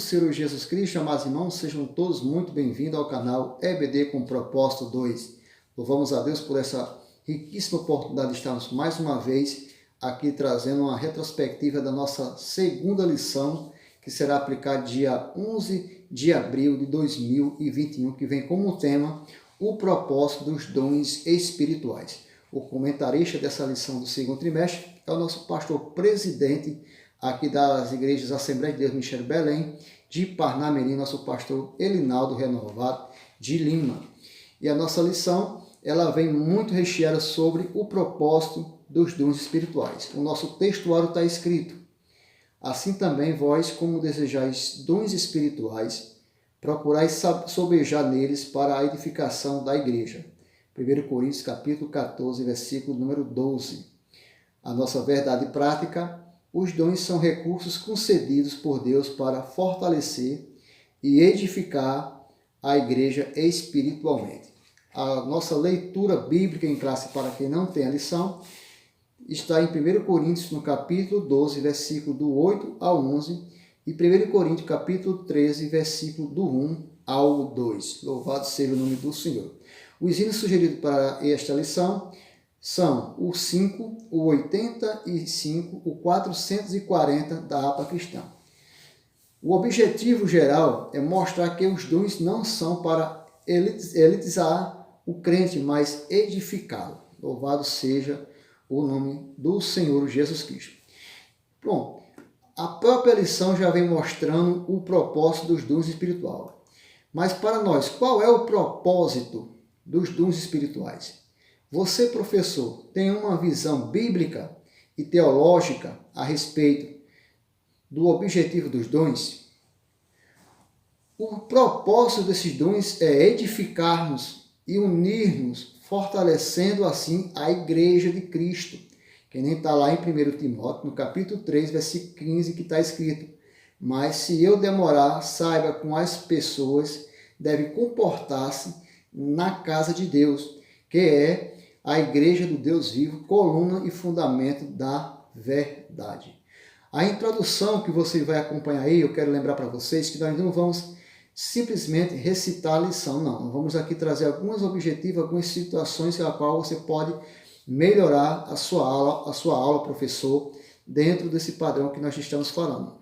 Senhor Jesus Cristo, amados irmãos, sejam todos muito bem-vindos ao canal EBD com Propósito 2. Louvamos a Deus por essa riquíssima oportunidade de estarmos mais uma vez aqui trazendo uma retrospectiva da nossa segunda lição, que será aplicada dia 11 de abril de 2021, que vem como tema o propósito dos dons espirituais. O comentarista dessa lição do segundo trimestre é o nosso pastor presidente aqui das igrejas Assembleia de Deus Ministério Belém, de Parnamirim, nosso pastor Elinaldo Renovado de Lima. E a nossa lição, ela vem muito recheada sobre o propósito dos dons espirituais. O nosso textuário está escrito: assim também vós, como desejais dons espirituais, procurais sobejar neles para a edificação da igreja. 1 Coríntios capítulo 14, versículo número 12. A nossa verdade prática: os dons são recursos concedidos por Deus para fortalecer e edificar a igreja espiritualmente. A nossa leitura bíblica em classe, para quem não tem a lição, está em 1 Coríntios, no capítulo 12, versículo do 8 ao 11, e 1 Coríntios, capítulo 13, versículo do 1 ao 2. Louvado seja o nome do Senhor. Os hinos sugeridos para esta lição são o 5, o 85, o 440 da APA Cristã. O objetivo geral é mostrar que os dons não são para elitizar o crente, mas edificá-lo. Louvado seja o nome do Senhor Jesus Cristo. Bom, a própria lição já vem mostrando o propósito dos dons espirituais. Mas para nós, qual é o propósito dos dons espirituais? Você, professor, tem uma visão bíblica e teológica a respeito do objetivo dos dons? O propósito desses dons é edificar-nos e unir-nos, fortalecendo assim a igreja de Cristo. Que nem está lá em 1 Timóteo, no capítulo 3, versículo 15, que está escrito: mas se eu demorar, saiba como as pessoas devem comportar-se na casa de Deus, que é a igreja do Deus vivo, coluna e fundamento da verdade. A introdução que você vai acompanhar aí, eu quero lembrar para vocês que nós não vamos simplesmente recitar a lição, não. Nós vamos aqui trazer alguns objetivos, algumas situações a qual você pode melhorar a sua aula, professor, dentro desse padrão que nós estamos falando.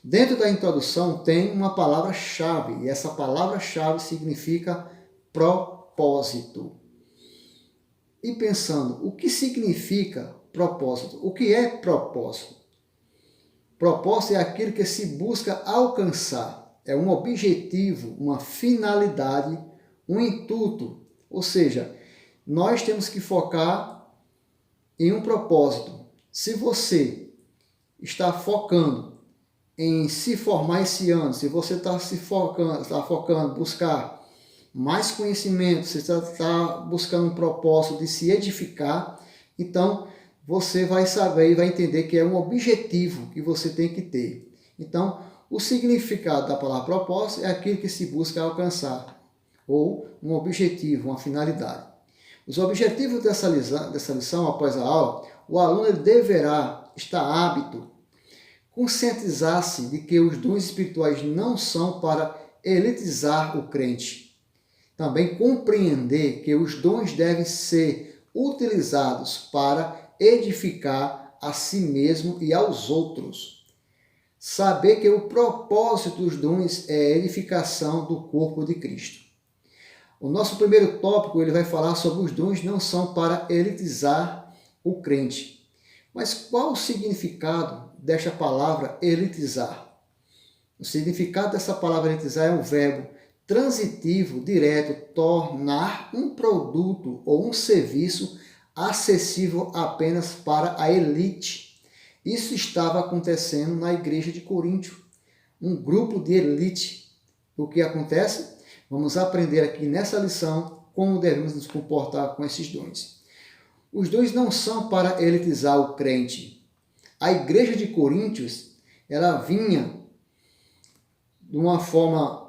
Dentro da introdução tem uma palavra-chave, e essa palavra-chave significa propósito. E pensando, o que significa propósito? O que é propósito? Propósito é aquilo que se busca alcançar. É um objetivo, uma finalidade, um intuito. Ou seja, nós temos que focar em um propósito. Se você está focando em se formar esse ano, se você está focando buscar mais conhecimento, você está buscando um propósito de se edificar, então você vai saber e vai entender que é um objetivo que você tem que ter. Então, o significado da palavra propósito é aquilo que se busca alcançar, ou um objetivo, uma finalidade. Os objetivos dessa lição, após a aula, o aluno ele deverá estar apto, conscientizar-se de que os dons espirituais não são para elitizar o crente. Também compreender que os dons devem ser utilizados para edificar a si mesmo e aos outros. Saber que o propósito dos dons é a edificação do corpo de Cristo. O nosso primeiro tópico ele vai falar sobre os dons não são para elitizar o crente. Mas qual o significado desta palavra elitizar? O significado dessa palavra elitizar é um verbo transitivo, direto, tornar um produto ou um serviço acessível apenas para a elite. Isso estava acontecendo na igreja de Coríntio, um grupo de elite. O que acontece? Vamos aprender aqui nessa lição como devemos nos comportar com esses dons. Os dons não são para elitizar o crente. A igreja de Coríntios, ela vinha de uma forma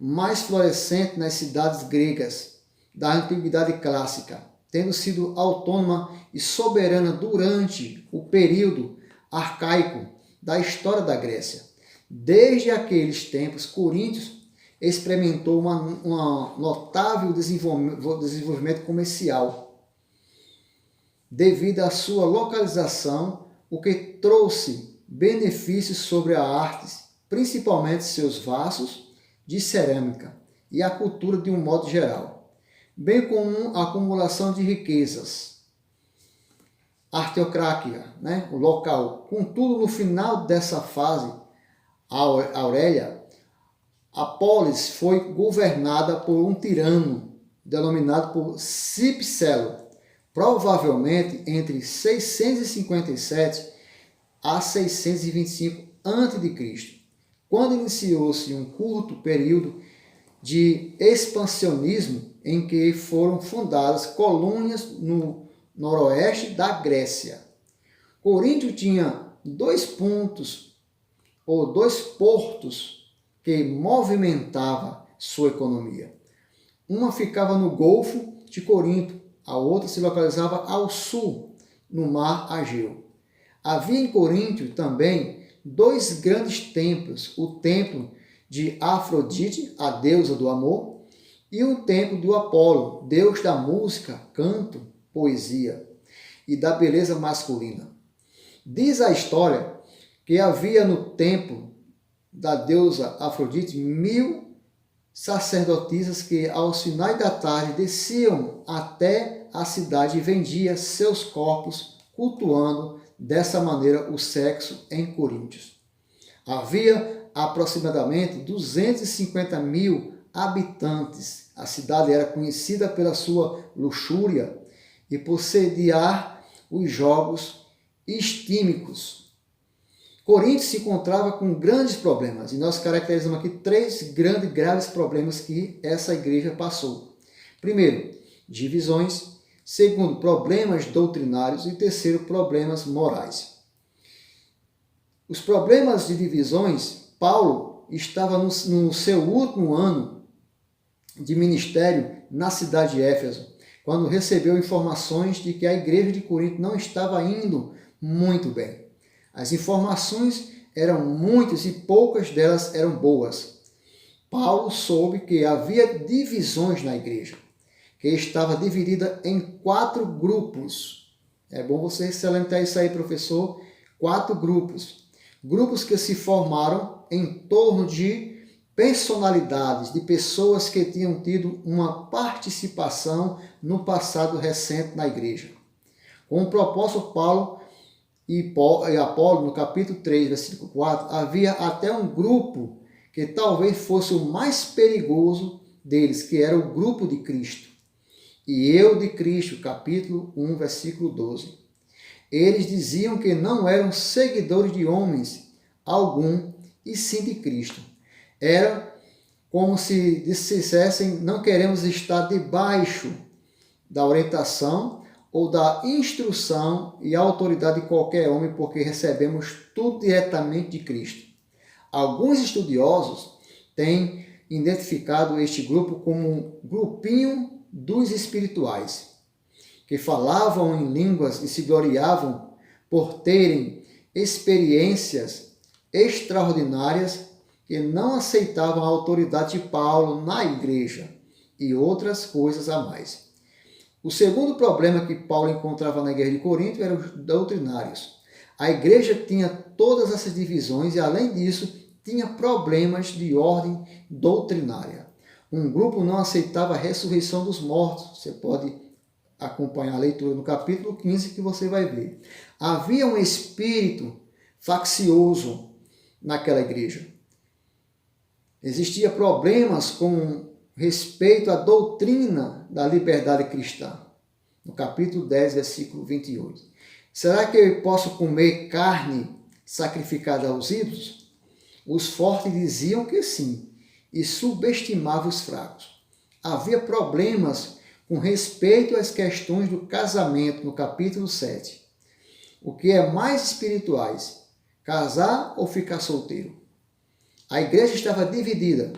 mais florescente nas cidades gregas da antiguidade clássica, tendo sido autônoma e soberana durante o período arcaico da história da Grécia. Desde aqueles tempos, Coríntios experimentou uma notável desenvolvimento comercial, devido à sua localização, o que trouxe benefícios sobre a arte, principalmente seus vasos de cerâmica e a cultura de um modo geral, bem como a acumulação de riquezas. Arteocrácia, o local. Contudo, no final dessa fase, Aurélia, a polis foi governada por um tirano denominado por Cipselo, provavelmente entre 657 a 625 a.C., quando iniciou-se um curto período de expansionismo em que foram fundadas colônias no noroeste da Grécia. Corinto tinha dois portos que movimentavam sua economia. Uma ficava no Golfo de Corinto, a outra se localizava ao sul, no Mar Egeu. Havia em Corinto também dois grandes templos, o templo de Afrodite, a deusa do amor, e o templo do Apolo, deus da música, canto, poesia e da beleza masculina. Diz a história que havia no templo da deusa Afrodite 1000 sacerdotisas que, aos finais da tarde, desciam até a cidade e vendiam seus corpos, cultuando dessa maneira o sexo em Coríntios. Havia aproximadamente 250.000 habitantes. A cidade era conhecida pela sua luxúria e por sediar os jogos estímicos. Corinto se encontrava com grandes problemas, e nós caracterizamos aqui 3 grandes, graves problemas que essa igreja passou. Primeiro, divisões. Segundo, problemas doutrinários. E terceiro, problemas morais. Os problemas de divisões, Paulo estava no seu último ano de ministério na cidade de Éfeso, quando recebeu informações de que a igreja de Corinto não estava indo muito bem. As informações eram muitas e poucas delas eram boas. Paulo soube que havia divisões na igreja, que estava dividida em 4 grupos. É bom você salientar isso aí, professor. 4 grupos. Grupos que se formaram em torno de personalidades, de pessoas que tinham tido uma participação no passado recente na igreja. Com o propósito, Paulo e Apolo, no capítulo 3, versículo 4, havia até um grupo que talvez fosse o mais perigoso deles, que era o grupo de Cristo. E eu de Cristo, capítulo 1, versículo 12. Eles diziam que não eram seguidores de homens algum, e sim de Cristo. Era como se dissessem: não queremos estar debaixo da orientação ou da instrução e autoridade de qualquer homem, porque recebemos tudo diretamente de Cristo. Alguns estudiosos têm identificado este grupo como um grupinho dos espirituais, que falavam em línguas e se gloriavam por terem experiências extraordinárias, que não aceitavam a autoridade de Paulo na igreja e outras coisas a mais. O segundo problema que Paulo encontrava na igreja de Corinto eram os doutrinários. A igreja tinha todas essas divisões e, além disso, tinha problemas de ordem doutrinária. Um grupo não aceitava a ressurreição dos mortos. Você pode acompanhar a leitura no capítulo 15 que você vai ver. Havia um espírito faccioso naquela igreja. Existia problemas com respeito à doutrina da liberdade cristã. No capítulo 10, versículo 28. Será que eu posso comer carne sacrificada aos ídolos? Os fortes diziam que sim, e subestimavam os fracos. Havia problemas com respeito às questões do casamento, no capítulo 7. O que é mais espirituais, casar ou ficar solteiro? A igreja estava dividida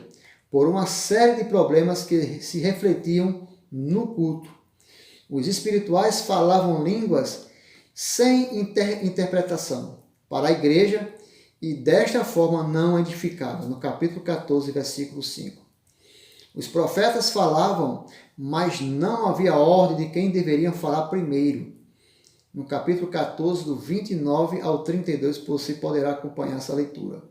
por uma série de problemas que se refletiam no culto. Os espirituais falavam línguas sem interpretação para a igreja e desta forma não edificava. No capítulo 14, versículo 5. Os profetas falavam, mas não havia ordem de quem deveriam falar primeiro. No capítulo 14, do 29 ao 32, você poderá acompanhar essa leitura.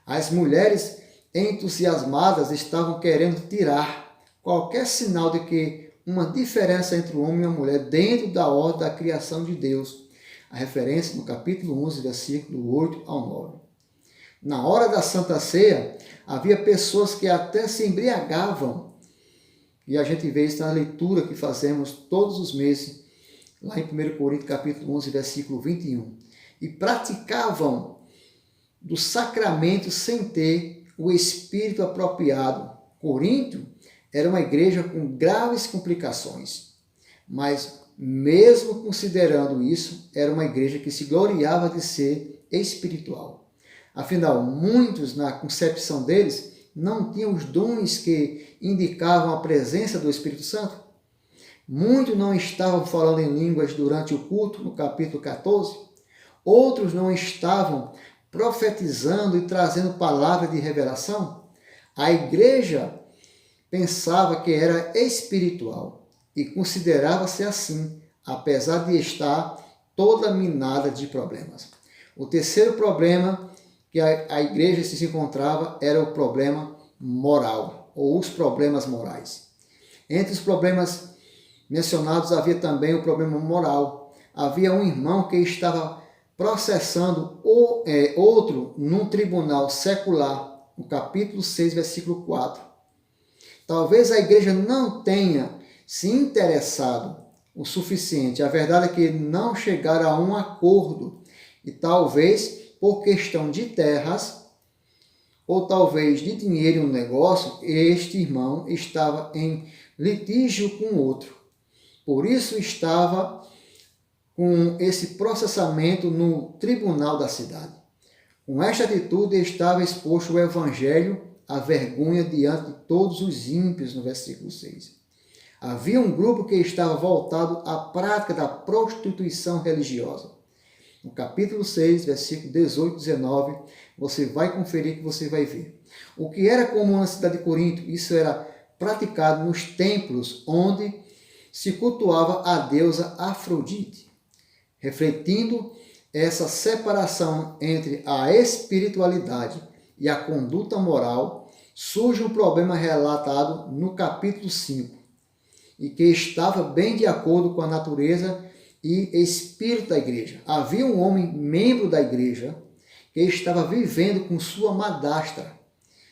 As mulheres entusiasmadas estavam querendo tirar qualquer sinal de que uma diferença entre o homem e a mulher dentro da ordem da criação de Deus. A referência no capítulo 11, versículo 8 ao 9. Na hora da Santa Ceia, havia pessoas que até se embriagavam. E a gente vê isso na leitura que fazemos todos os meses, lá em 1 Coríntios capítulo 11, versículo 21. E praticavam do sacramento sem ter o espírito apropriado. Coríntio era uma igreja com graves complicações, mas mesmo considerando isso, era uma igreja que se gloriava de ser espiritual. Afinal, muitos, na concepção deles, não tinham os dons que indicavam a presença do Espírito Santo. Muitos não estavam falando em línguas durante o culto, no capítulo 14. Outros não estavam profetizando e trazendo palavra de revelação. A igreja pensava que era espiritual e considerava-se assim, apesar de estar toda minada de problemas. O terceiro problema que a igreja se encontrava era o problema moral, ou os problemas morais. Entre os problemas mencionados havia também o problema moral. Havia um irmão que estava processando outro num tribunal secular, no capítulo 6, versículo 4. Talvez a igreja não tenha se interessado o suficiente. A verdade é que não chegaram a um acordo. E talvez por questão de terras, ou talvez de dinheiro no negócio, este irmão estava em litígio com outro. Por isso estava com esse processamento no tribunal da cidade. Com esta atitude estava exposto o evangelho à vergonha diante de todos os ímpios, no versículo 6. Havia um grupo que estava voltado à prática da prostituição religiosa. No capítulo 6, versículo 18 e 19, você vai conferir que você vai ver. O que era comum na cidade de Corinto, isso era praticado nos templos onde se cultuava a deusa Afrodite, refletindo essa separação entre a espiritualidade e a conduta moral. Surge um problema relatado no capítulo 5, e que estava bem de acordo com a natureza e espírito da igreja. Havia um homem membro da igreja que estava vivendo com sua madrasta.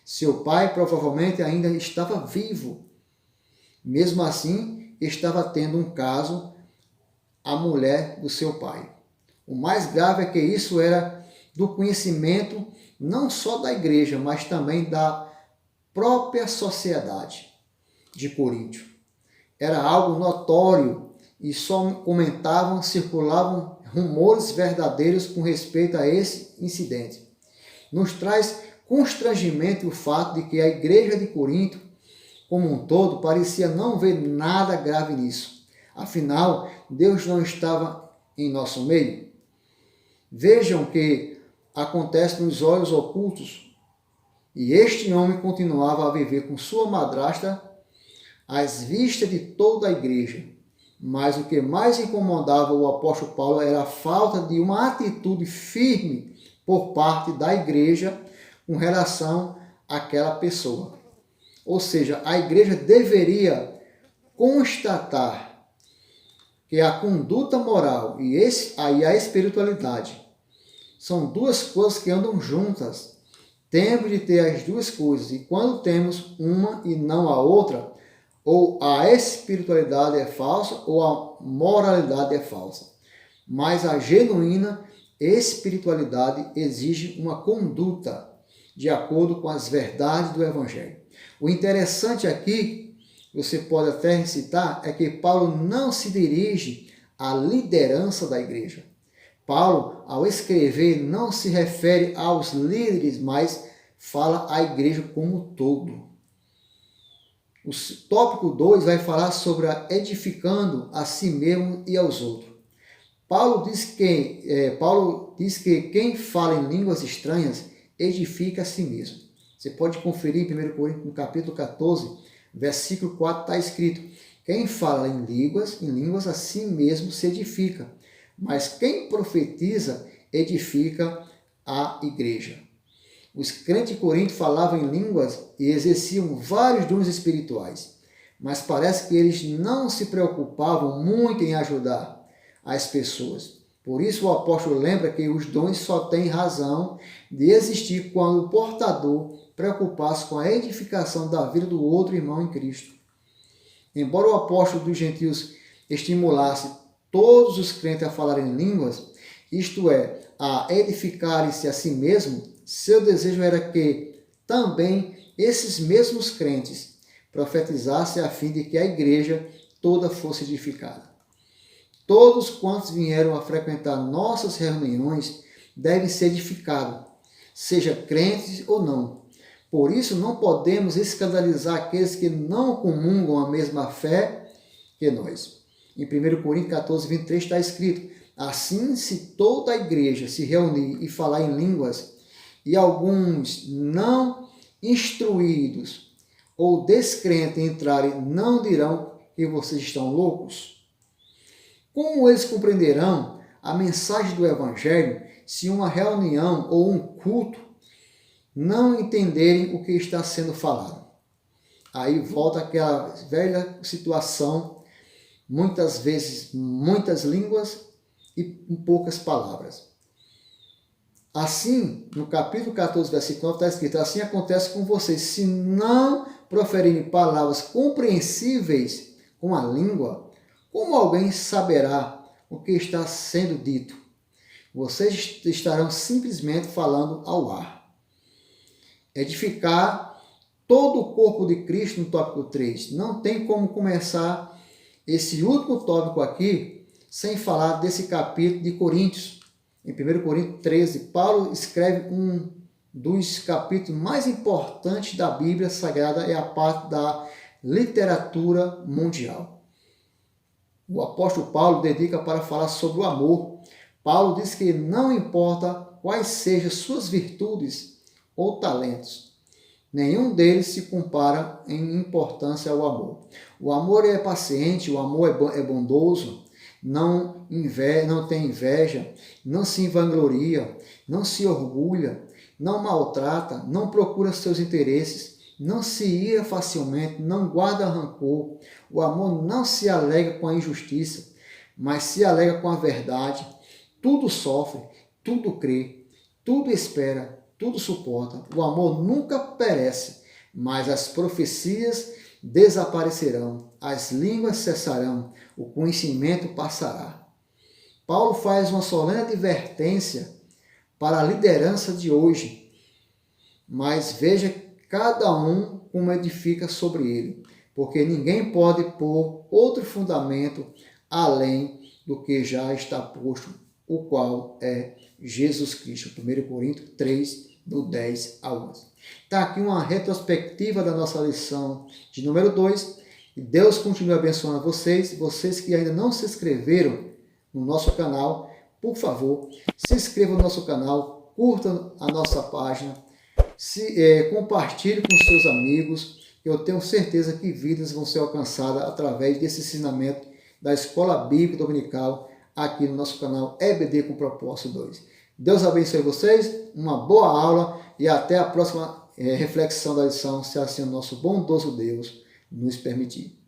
Seu pai provavelmente ainda estava vivo. Mesmo assim, estava tendo um caso a mulher do seu pai. O mais grave é que isso era do conhecimento não só da igreja, mas também da própria sociedade de Coríntio. Era algo notório e só comentavam, circulavam rumores verdadeiros com respeito a esse incidente. Nos traz constrangimento o fato de que a igreja de Corinto, como um todo, parecia não ver nada grave nisso. Afinal, Deus não estava em nosso meio. Vejam o que acontece nos olhos ocultos. E este homem continuava a viver com sua madrasta às vistas de toda a igreja. Mas o que mais incomodava o apóstolo Paulo era a falta de uma atitude firme por parte da igreja com relação àquela pessoa. Ou seja, a igreja deveria constatar que a conduta moral e a espiritualidade são duas coisas que andam juntas. Temos de ter as duas coisas. E quando temos uma e não a outra, ou a espiritualidade é falsa ou a moralidade é falsa. Mas a genuína espiritualidade exige uma conduta de acordo com as verdades do Evangelho. O interessante aqui, você pode até recitar, é que Paulo não se dirige à liderança da igreja. Paulo, ao escrever, não se refere aos líderes, mas fala à igreja como um todo. O tópico 2 vai falar sobre a edificando a si mesmo e aos outros. Paulo diz que quem fala em línguas estranhas edifica a si mesmo. Você pode conferir em 1 Coríntios, no capítulo 14, versículo 4, está escrito: quem fala em línguas a si mesmo se edifica, mas quem profetiza edifica a igreja. Os crentes de Corinto falavam em línguas e exerciam vários dons espirituais, mas parece que eles não se preocupavam muito em ajudar as pessoas. Por isso o apóstolo lembra que os dons só têm razão de existir quando o portador preocupasse com a edificação da vida do outro irmão em Cristo. Embora o apóstolo dos gentios estimulasse todos os crentes a falarem em línguas, isto é, a edificarem-se a si mesmo, seu desejo era que também esses mesmos crentes profetizassem a fim de que a igreja toda fosse edificada. Todos quantos vieram a frequentar nossas reuniões devem ser edificados, seja crentes ou não. Por isso não podemos escandalizar aqueles que não comungam a mesma fé que nós. Em 1 Coríntios 14, 23 está escrito: assim, se toda a igreja se reunir e falar em línguas, e alguns não instruídos ou descrentes entrarem, não dirão que vocês estão loucos? Como eles compreenderão a mensagem do Evangelho se uma reunião ou um culto não entenderem o que está sendo falado? Aí volta aquela velha situação, muitas vezes muitas línguas e poucas palavras. Assim, no capítulo 14, versículo 9, está escrito: assim acontece com vocês, se não proferirem palavras compreensíveis com a língua, como alguém saberá o que está sendo dito? Vocês estarão simplesmente falando ao ar. Edificar todo o corpo de Cristo no tópico 3. Não tem como começar esse último tópico aqui sem falar desse capítulo de Coríntios. Em 1 Coríntios 13, Paulo escreve um dos capítulos mais importantes da Bíblia Sagrada, é a parte da literatura mundial. O apóstolo Paulo dedica para falar sobre o amor. Paulo diz que não importa quais sejam suas virtudes ou talentos, nenhum deles se compara em importância ao amor. O amor é paciente, o amor é bondoso, não tem inveja, não se vangloria, não se orgulha, não maltrata, não procura seus interesses, não se ira facilmente, não guarda rancor. O amor não se alega com a injustiça, mas se alega com a verdade. Tudo sofre, tudo crê, tudo espera, tudo suporta. O amor nunca perece, mas as profecias desaparecerão, as línguas cessarão, o conhecimento passará. Paulo faz uma solene advertência para a liderança de hoje, mas veja cada um como edifica sobre ele, porque ninguém pode pôr outro fundamento além do que já está posto, o qual é Jesus Cristo. 1 Coríntios 3, do 10 ao 11. Está aqui uma retrospectiva da nossa lição de número 2. E Deus continue abençoando vocês que ainda não se inscreveram no nosso canal, por favor, se inscreva no nosso canal, curta a nossa página, compartilhe com seus amigos. Eu tenho certeza que vidas vão ser alcançadas através desse ensinamento da Escola Bíblica Dominical aqui no nosso canal EBD com Propósito 2. Deus abençoe vocês, uma boa aula e até a próxima reflexão da lição, se assim o nosso bondoso Deus nos permitir.